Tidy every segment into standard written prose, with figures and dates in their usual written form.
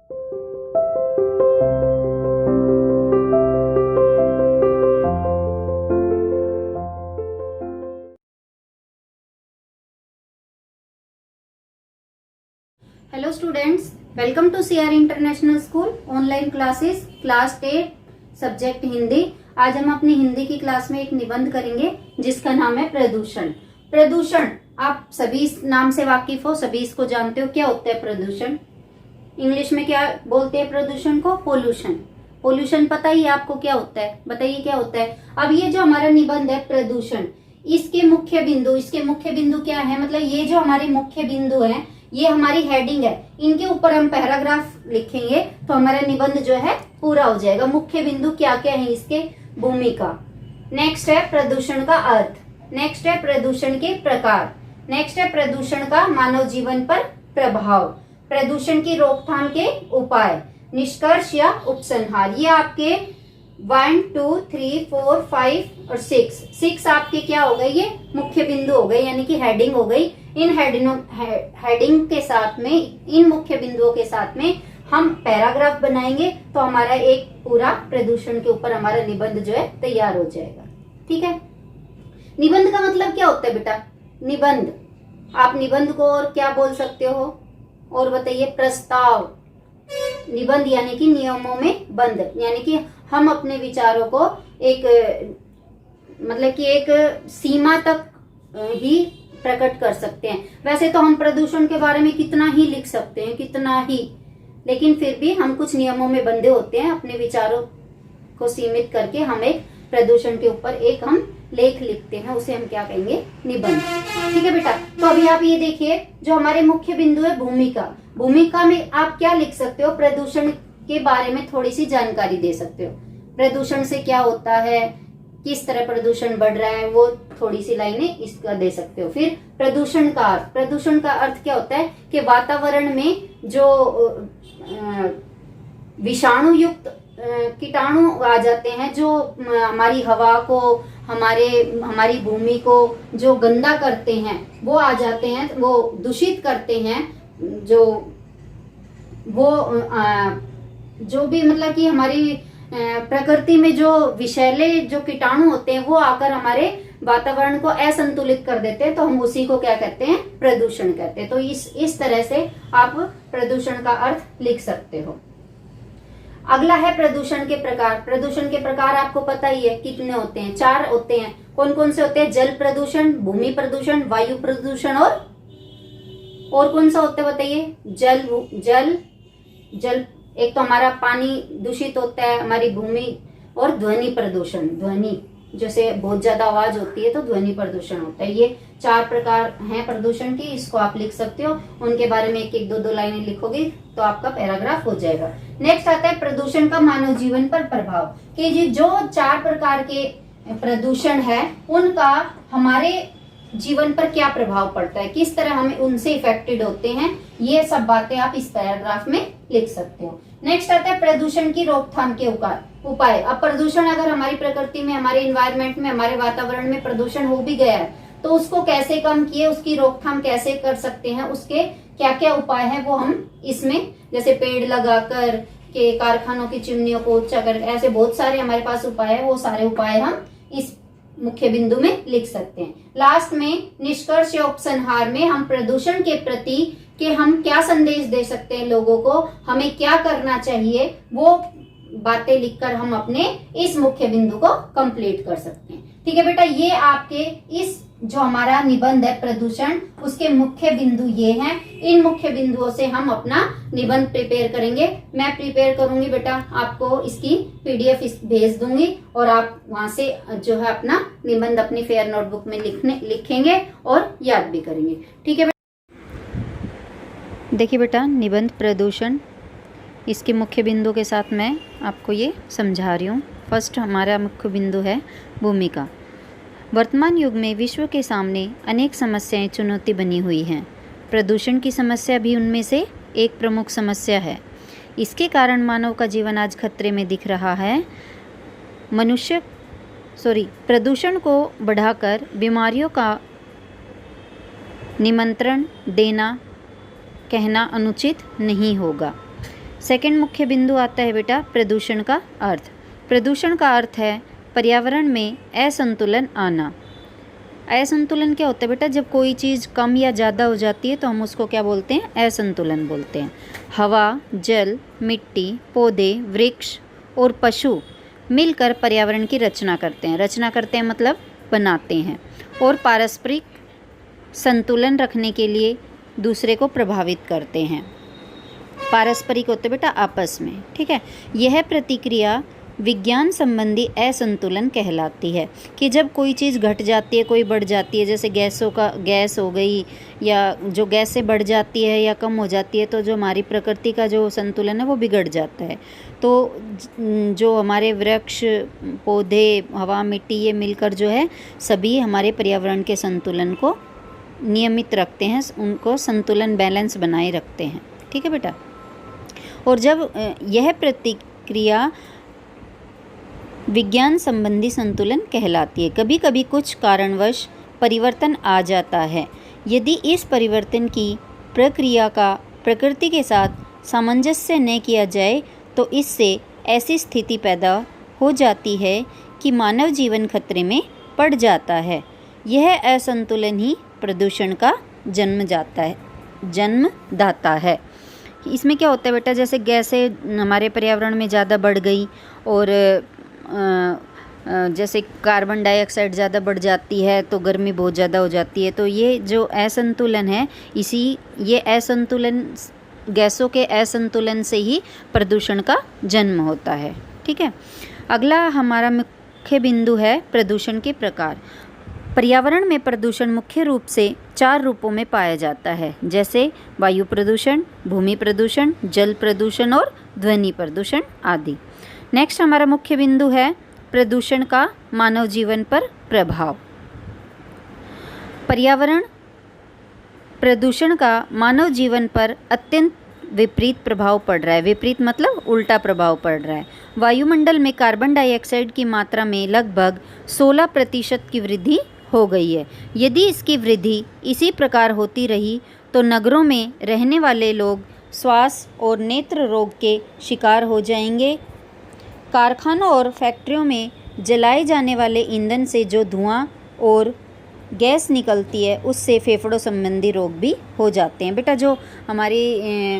Hello students, welcome to CR international school online classes class 10 subject Hindi. आज हम अपनी हिंदी की क्लास में एक निबंध करेंगे जिसका नाम है प्रदूषण। प्रदूषण आप सभी इस नाम से वाकिफ हो, सभी इसको जानते हो। क्या होता है प्रदूषण? इंग्लिश में क्या बोलते हैं प्रदूषण को? पोल्यूशन। पोल्यूशन पता ही है आपको क्या होता है? बताइए क्या होता है। अब ये जो हमारा निबंध है प्रदूषण, इसके मुख्य बिंदु क्या है? मतलब ये जो हमारे मुख्य बिंदु हैं, ये हमारी हेडिंग है, इनके ऊपर हम पैराग्राफ लिखेंगे तो हमारा निबंध जो है पूरा हो जाएगा। मुख्य बिंदु क्या क्या है इसके? भूमिका। नेक्स्ट है प्रदूषण का अर्थ। नेक्स्ट है प्रदूषण के प्रकार। नेक्स्ट है प्रदूषण का मानव जीवन पर प्रभाव। प्रदूषण की रोकथाम के उपाय, निष्कर्ष या उपसंहार। ये आपके 1, 2, 3, 4, 5 और 6 आपके क्या हो गए? ये मुख्य बिंदु हो गए, यानी कि हेडिंग हो गई। इन हेडिंग के साथ में, इन मुख्य बिंदुओं के साथ में हम पैराग्राफ बनाएंगे तो हमारा एक पूरा प्रदूषण के ऊपर हमारा निबंध जो है तैयार हो जाएगा। ठीक है। निबंध का मतलब क्या होता है बेटा? निबंध, आप निबंध को और क्या बोल सकते हो? और बताइए। प्रस्ताव। निबंध यानी कि नियमों में बंद, यानी कि हम अपने विचारों को एक मतलब कि एक सीमा तक ही प्रकट कर सकते हैं। वैसे तो हम प्रदूषण के बारे में कितना ही लिख सकते हैं, कितना ही, लेकिन फिर भी हम कुछ नियमों में बंधे होते हैं। अपने विचारों को सीमित करके हम एक प्रदूषण के ऊपर एक हम लेख लिखते हैं, उसे हम क्या कहेंगे? निबंध। ठीक है बेटा। तो अभी आप ये देखिए, जो हमारे मुख्य बिंदु है भूमिका। भूमिका में आप क्या लिख सकते हो? प्रदूषण के बारे में थोड़ी सी जानकारी दे सकते हो। प्रदूषण से क्या होता है, किस तरह प्रदूषण बढ़ रहा है, वो थोड़ी सी लाइनें इसका दे सकते हो। फिर प्रदूषण का अर्थ। प्रदूषण का अर्थ क्या होता है कि वातावरण में जो विषाणु युक्त कीटाणु आ जाते हैं, जो हमारी हवा को, हमारी भूमि को जो गंदा करते हैं, वो आ जाते हैं, वो दूषित करते हैं। जो भी मतलब कि हमारी प्रकृति में जो विषैले जो कीटाणु होते हैं, वो आकर हमारे वातावरण को असंतुलित कर देते हैं, तो हम उसी को क्या कहते हैं? प्रदूषण कहते हैं। तो इस तरह से आप प्रदूषण का अर्थ लिख सकते हो। अगला है प्रदूषण के प्रकार। प्रदूषण के प्रकार आपको पता ही है कितने होते हैं? 4 होते हैं। कौन कौन से होते हैं? जल प्रदूषण, भूमि प्रदूषण, वायु प्रदूषण और कौन सा होता है बताइए? जल एक तो हमारा पानी दूषित होता है, हमारी भूमि, और ध्वनि प्रदूषण। ध्वनि, जैसे बहुत ज्यादा आवाज होती है तो ध्वनि प्रदूषण होता है। ये 4 प्रकार हैं प्रदूषण की, इसको आप लिख सकते हो। उनके बारे में एक 2 लाइनें लिखोगे तो आपका पैराग्राफ हो जाएगा। नेक्स्ट आता है प्रदूषण का मानव जीवन पर प्रभाव, कि ये जो 4 प्रकार के प्रदूषण है उनका हमारे जीवन पर क्या प्रभाव पड़ता है, किस तरह हमें उनसे इफेक्टेड होते हैं, ये सब बातें आप इस पैराग्राफ में लिख सकते हो। नेक्स्ट आता है प्रदूषण की रोकथाम के उपाय। अब प्रदूषण अगर हमारी प्रकृति में, हमारे इन्वायरमेंट में, हमारे वातावरण में प्रदूषण हो भी गया है तो उसको कैसे कम किए, उसकी रोकथाम कैसे कर सकते हैं, उसके क्या क्या उपाय है वो हम इसमें, जैसे पेड़ लगाकर के, कारखानों की चिमनियों को ऊंचा कर, ऐसे बहुत सारे हमारे पास उपाय है। वो सारे उपाय हम इस मुख्य बिंदु में लिख सकते हैं। लास्ट में निष्कर्ष या उपसंहार में हम प्रदूषण के प्रति कि हम क्या संदेश दे सकते हैं लोगों को, हमें क्या करना चाहिए, वो बातें लिखकर हम अपने इस मुख्य बिंदु को कंप्लीट कर सकते हैं। ठीक है बेटा। ये आपके इस जो हमारा निबंध है प्रदूषण, उसके मुख्य बिंदु ये हैं। इन मुख्य बिंदुओं से हम अपना निबंध प्रिपेयर करेंगे। मैं प्रिपेयर करूंगी बेटा, आपको इसकी PDF भेज दूंगी और आप वहां से जो है अपना निबंध अपनी फेयर नोटबुक में लिखेंगे और याद भी करेंगे। ठीक है देखिए बेटा, निबंध प्रदूषण, इसके मुख्य बिंदु के साथ मैं आपको ये समझा रही हूँ। फर्स्ट हमारा मुख्य बिंदु है भूमिका। वर्तमान युग में विश्व के सामने अनेक समस्याएं चुनौती बनी हुई हैं। प्रदूषण की समस्या भी उनमें से एक प्रमुख समस्या है। इसके कारण मानव का जीवन आज खतरे में दिख रहा है। प्रदूषण को बढ़ाकर बीमारियों का निमंत्रण देना कहना अनुचित नहीं होगा। सेकंड मुख्य बिंदु आता है बेटा प्रदूषण का अर्थ। प्रदूषण का अर्थ है पर्यावरण में असंतुलन आना। असंतुलन क्या होता है बेटा? जब कोई चीज़ कम या ज़्यादा हो जाती है तो हम उसको क्या बोलते हैं? असंतुलन बोलते हैं। हवा, जल, मिट्टी, पौधे, वृक्ष और पशु मिलकर पर्यावरण की रचना करते हैं। रचना करते हैं मतलब बनाते हैं, और पारस्परिक संतुलन रखने के लिए दूसरे को प्रभावित करते हैं। पारस्परिक होते बेटा आपस में, ठीक है। यह प्रतिक्रिया विज्ञान संबंधी असंतुलन कहलाती है कि जब कोई चीज़ घट जाती है, कोई बढ़ जाती है, जैसे गैस हो गई, या जो गैस से बढ़ जाती है या कम हो जाती है, तो जो हमारी प्रकृति का जो संतुलन है वो बिगड़ जाता है। तो जो हमारे वृक्ष, पौधे, हवा, मिट्टी, ये मिलकर जो है सभी हमारे पर्यावरण के संतुलन को नियमित रखते हैं, उनको संतुलन बैलेंस बनाए रखते हैं, ठीक है बेटा। और जब यह प्रतिक्रिया विज्ञान संबंधी संतुलन कहलाती है। कभी कभी कुछ कारणवश परिवर्तन आ जाता है। यदि इस परिवर्तन की प्रक्रिया का प्रकृति के साथ सामंजस्य न किया जाए तो इससे ऐसी स्थिति पैदा हो जाती है कि मानव जीवन खतरे में पड़ जाता है। यह असंतुलन ही प्रदूषण का जन्मदाता है। इसमें क्या होता है बेटा? जैसे गैसें हमारे पर्यावरण में ज़्यादा बढ़ गई, और जैसे कार्बन डाइऑक्साइड ज़्यादा बढ़ जाती है तो गर्मी बहुत ज़्यादा हो जाती है। तो ये जो असंतुलन है, ये असंतुलन, गैसों के असंतुलन से ही प्रदूषण का जन्म होता है, ठीक है। अगला हमारा मुख्य बिंदु है प्रदूषण के प्रकार। पर्यावरण में प्रदूषण मुख्य रूप से 4 रूपों में पाया जाता है, जैसे वायु प्रदूषण, भूमि प्रदूषण, जल प्रदूषण और ध्वनि प्रदूषण आदि। नेक्स्ट हमारा मुख्य बिंदु है प्रदूषण का मानव जीवन पर प्रभाव। पर्यावरण प्रदूषण का मानव जीवन पर अत्यंत विपरीत प्रभाव पड़ रहा है। विपरीत मतलब उल्टा प्रभाव पड़ रहा है। वायुमंडल में कार्बन डाइऑक्साइड की मात्रा में लगभग 16% की वृद्धि हो गई है। यदि इसकी वृद्धि इसी प्रकार होती रही तो नगरों में रहने वाले लोग श्वास और नेत्र रोग के शिकार हो जाएंगे। कारखानों और फैक्ट्रियों में जलाए जाने वाले ईंधन से जो धुआं और गैस निकलती है उससे फेफड़ों संबंधी रोग भी हो जाते हैं। बेटा जो हमारी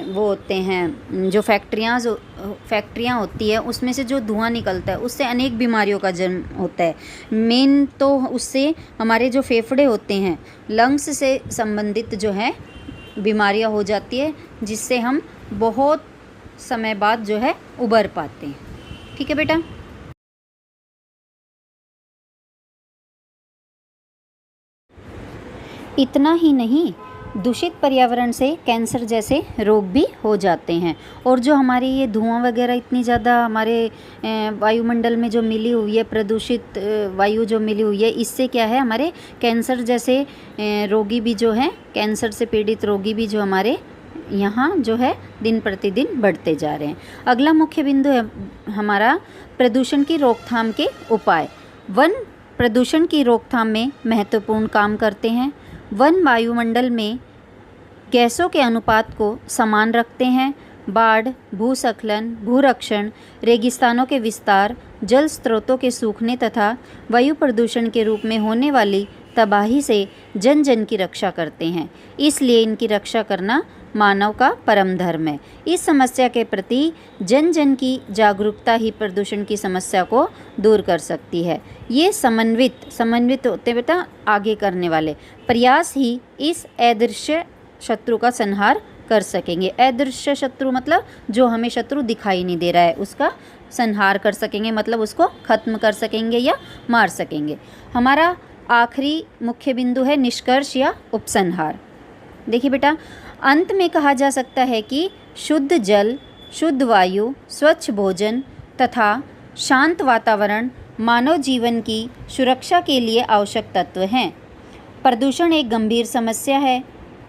वो होते हैं, जो फैक्ट्रियाँ होती है, उसमें से जो धुआं निकलता है उससे अनेक बीमारियों का जन्म होता है। मेन तो उससे हमारे जो फेफड़े होते हैं, लंग्स से संबंधित जो है बीमारियां हो जाती है, जिससे हम बहुत समय बाद जो है उबर पाते हैं, ठीक है बेटा। इतना ही नहीं, दूषित पर्यावरण से कैंसर जैसे रोग भी हो जाते हैं। और जो हमारी ये धुआं वगैरह इतनी ज़्यादा हमारे वायुमंडल में जो मिली हुई है, प्रदूषित वायु जो मिली हुई है, इससे क्या है, हमारे कैंसर जैसे रोगी भी जो हैं, कैंसर से पीड़ित रोगी भी जो हमारे यहाँ जो है दिन प्रतिदिन बढ़ते जा रहे हैं। अगला मुख्य बिंदु है हमारा प्रदूषण की रोकथाम के उपाय। वन प्रदूषण की रोकथाम में महत्वपूर्ण काम करते हैं। वन वायुमंडल में गैसों के अनुपात को समान रखते हैं। बाढ़, भूस्खलन, भूरक्षण, रेगिस्तानों के विस्तार, जल स्रोतों के सूखने तथा वायु प्रदूषण के रूप में होने वाली तबाही से जन जन की रक्षा करते हैं। इसलिए इनकी रक्षा करना मानव का परम धर्म है। इस समस्या के प्रति जन जन की जागरूकता ही प्रदूषण की समस्या को दूर कर सकती है। ये समन्वित होते बेटा आगे करने वाले प्रयास ही इस अदृश्य शत्रु का संहार कर सकेंगे। अदृश्य शत्रु मतलब जो हमें शत्रु दिखाई नहीं दे रहा है, उसका संहार कर सकेंगे, मतलब उसको खत्म कर सकेंगे या मार सकेंगे। हमारा आखिरी मुख्य बिंदु है निष्कर्ष या उपसंहार। देखिए बेटा, अंत में कहा जा सकता है कि शुद्ध जल, शुद्ध वायु, स्वच्छ भोजन तथा शांत वातावरण मानव जीवन की सुरक्षा के लिए आवश्यक तत्व हैं। प्रदूषण एक गंभीर समस्या है।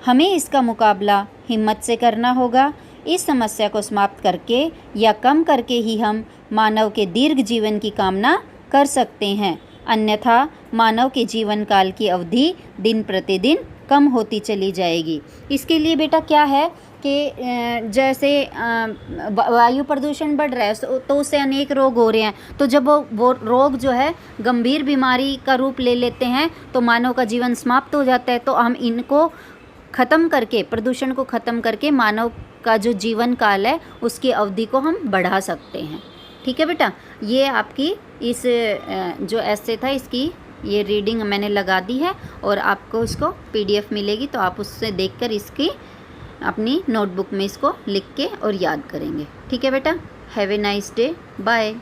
हमें इसका मुकाबला हिम्मत से करना होगा। इस समस्या को समाप्त करके या कम करके ही हम मानव के दीर्घ जीवन की कामना कर सकते हैं, अन्यथा मानव के जीवन काल की अवधि दिन प्रतिदिन कम होती चली जाएगी। इसके लिए बेटा क्या है कि जैसे वायु प्रदूषण बढ़ रहा है तो उससे अनेक रोग हो रहे हैं। तो जब वो रोग जो है गंभीर बीमारी का रूप ले लेते हैं तो मानव का जीवन समाप्त हो जाता है। तो हम इनको ख़त्म करके, प्रदूषण को ख़त्म करके मानव का जो जीवन काल है उसकी अवधि को हम बढ़ा सकते हैं। ठीक है बेटा, ये आपकी इस जो ऐसे था इसकी ये रीडिंग मैंने लगा दी है और आपको इसको PDF मिलेगी, तो आप उससे देखकर इसकी अपनी नोटबुक में इसको लिख के और याद करेंगे। ठीक है बेटा, have a nice day, bye.